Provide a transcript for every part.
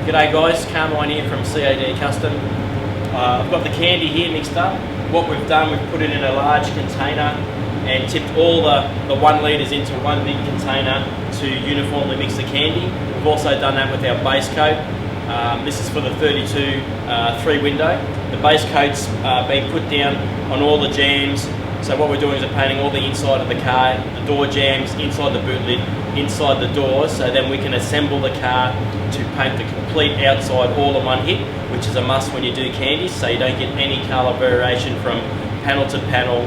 G'day guys, Carmine here from CAD Custom. I've got the candy here mixed up. What we've done, we've put it in a large container and tipped all the 1 litres into one big container to uniformly mix the candy. We've also done that with our base coat. This is for the 32 3 window. The base coat's been put down on all the jambs. So what we're doing is we're painting all the inside of the car, the door jambs, inside the boot lid, inside the doors, so then we can assemble the car to paint the complete outside all in one hit, which is a must when you do candies, so you don't get any colour variation from panel to panel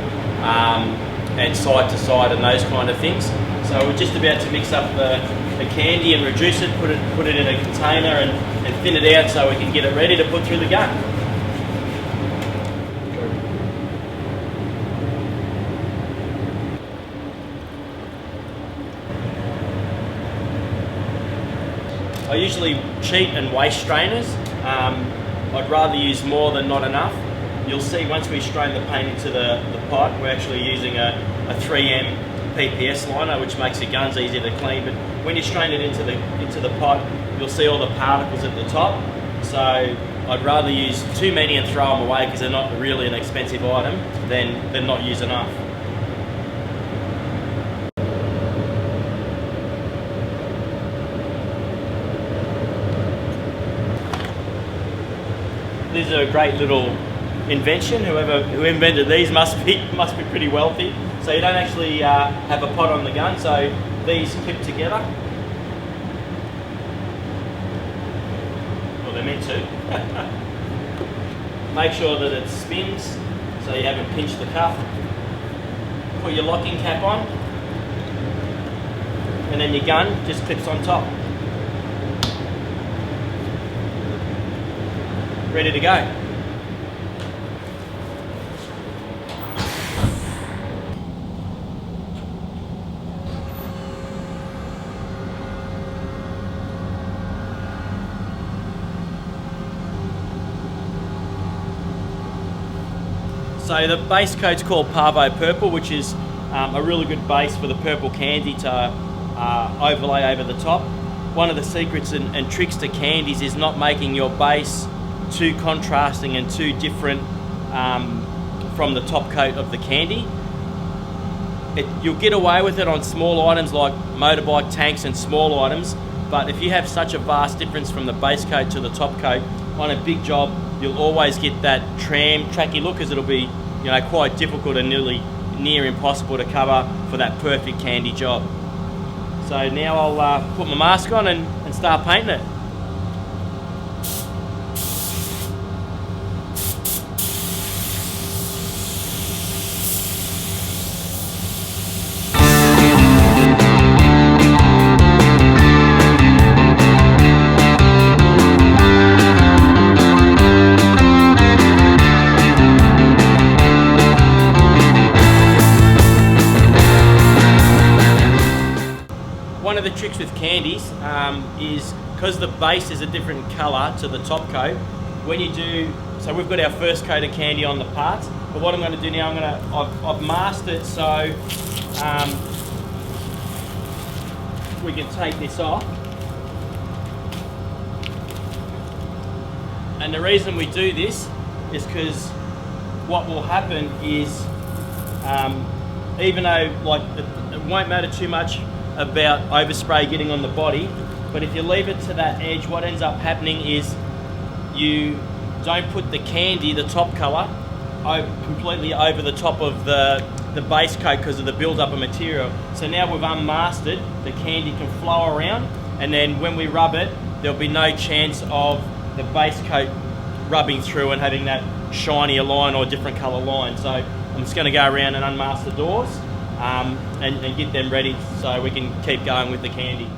and side to side and those kind of things. So we're just about to mix up the candy and reduce it, put it in a container and thin it out so we can get it ready to put through the gun. I usually cheat and waste strainers. I'd rather use more than not enough. You'll see once we strain the paint into the pot, we're actually using a 3M PPS liner, which makes the guns easier to clean. But when you strain it into the pot, you'll see all the particles at the top. So I'd rather use too many and throw them away because they're not really an expensive item than not use enough. These are a great little invention. Who invented these must be pretty wealthy. So you don't actually have a pot on the gun, so these clip together. Well, they're meant to. Make sure that it spins so you haven't pinched the cuff. Put your locking cap on, and then your gun just clips on top. Ready to go. So the base coat's called Pavo Purple, which is a really good base for the purple candy to overlay over the top. One of the secrets and tricks to candies is not making your base too contrasting and too different from the top coat of the candy. You'll get away with it on small items like motorbike, tanks and small items, but if you have such a vast difference from the base coat to the top coat, on a big job you'll always get that tracky look, as it'll be quite difficult and near impossible to cover for that perfect candy job. So now I'll put my mask on and start painting it. One of the tricks with candies is because the base is a different colour to the top coat. When you do, so we've got our first coat of candy on the parts, but what I'm going to do now, I've masked it so we can take this off. And the reason we do this is because what will happen is, even though it won't matter too much about overspray getting on the body, but if you leave it to that edge, what ends up happening is you don't put the candy, the top colour, completely over the top of the base coat because of the build-up of material. So now we've unmasked it, the candy can flow around, and then when we rub it, there'll be no chance of the base coat rubbing through and having that shinier line or different colour line. So I'm just going to go around and unmask the doors and get them ready so we can keep going with the candy.